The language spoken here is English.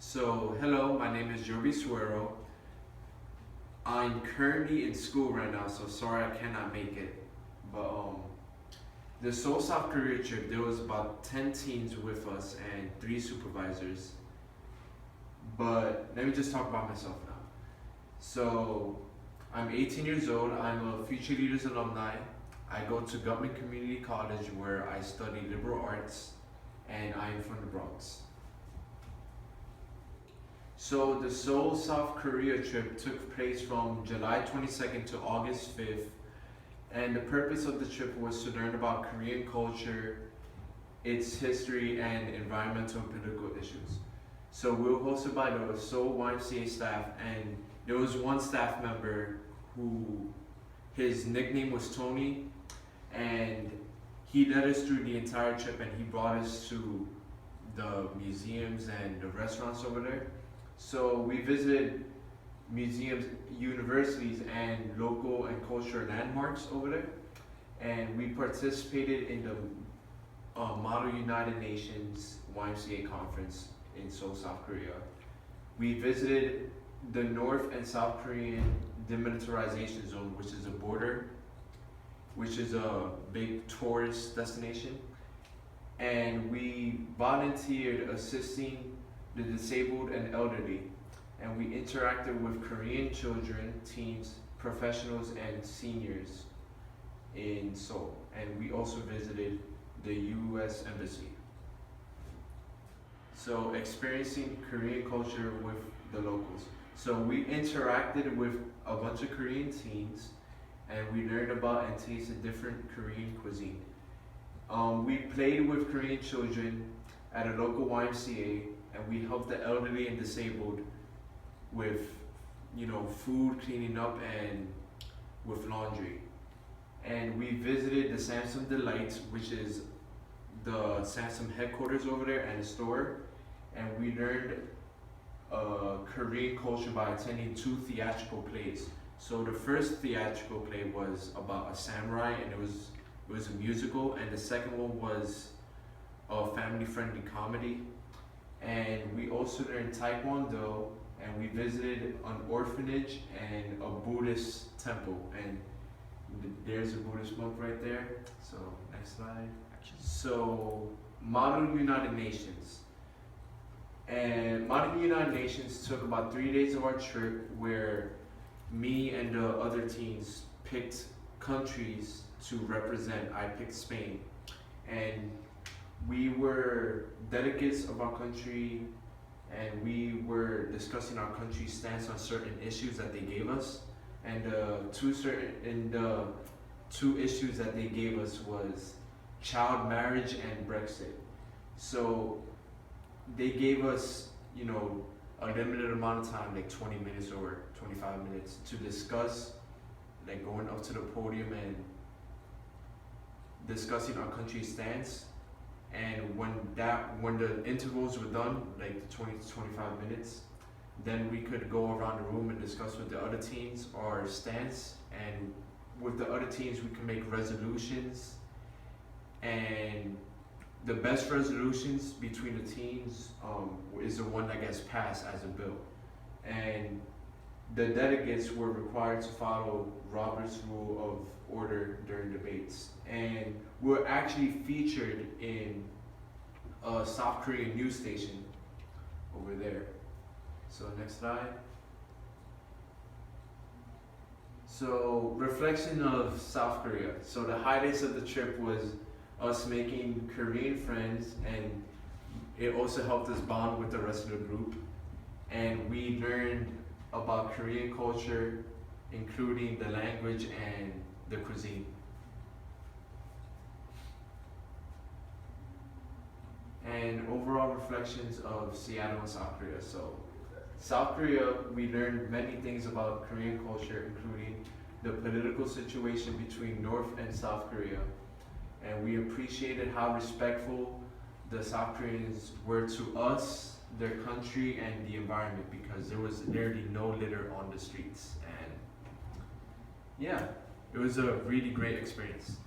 So, hello, my name is Giorby. I'm currently in school right now, so sorry I cannot make it. But the Seoul, South Korea trip, there was about 10 teams with us and 3 supervisors. But let me just talk about myself now. So, I'm 18 years old. I'm a Future Leaders alumni. I go to Government Community College where I study liberal arts, and I am from the Bronx. So the Seoul, South Korea trip took place from July 22nd to August 5th, and the purpose of the trip was to learn about Korean culture, its history, and environmental and political issues. So we were hosted by the Seoul YMCA staff, and there was one staff member who his nickname was Tony, and he led us through the entire trip, and he brought us to the museums and the restaurants over there. So we visited museums, universities, and local and cultural landmarks over there. And we participated in the Model United Nations YMCA conference in Seoul, South Korea. We visited the North and South Korean demilitarization zone, which is a border, which is a big tourist destination. And we volunteered assisting the disabled and elderly, and we interacted with Korean children, teens, professionals, and seniors in Seoul. And we also visited the US Embassy. So experiencing Korean culture with the locals. So we interacted with a bunch of Korean teens, and we learned about and tasted different Korean cuisine. We played with Korean children at a local YMCA, and we helped the elderly and disabled with, food, cleaning up, and with laundry. And we visited the Samsung Delights, which is the Samsung headquarters over there and the store. And we learned Korean culture by attending 2 theatrical plays. So the first theatrical play was about a samurai, and it was a musical, and the second one was a family-friendly comedy. And we also learned Taekwondo, and we visited an orphanage and a Buddhist temple. And there's a Buddhist monk right there. So next slide. So Model United Nations. And Model United Nations took about 3 days of our trip, where me and the other teens picked countries to represent. I picked Spain. And we were delegates of our country, and we were discussing our country's stance on certain issues that they gave us. And the 2 issues that they gave us was child marriage and Brexit. So they gave us, a limited amount of time, like 20 minutes or 25 minutes, to discuss, like going up to the podium and discussing our country's stance. And when the intervals were done, like the 20 to 25 minutes, then we could go around the room and discuss with the other teams our stance. And with the other teams, we can make resolutions. And the best resolutions between the teams is the one that gets passed as a bill. And the delegates were required to follow Robert's Rule of Order during debates. And we're actually featured in a South Korean news station over there. So next slide. So reflection of South Korea. So the highlights of the trip was us making Korean friends, and it also helped us bond with the rest of the group. And we learned about Korean culture, including the language and the cuisine. And overall reflections of Seattle and South Korea. So South Korea, we learned many things about Korean culture, including the political situation between North and South Korea. And we appreciated how respectful the South Koreans were to us, their country, and the environment, because there was nearly no litter on the streets. And yeah, it was a really great experience.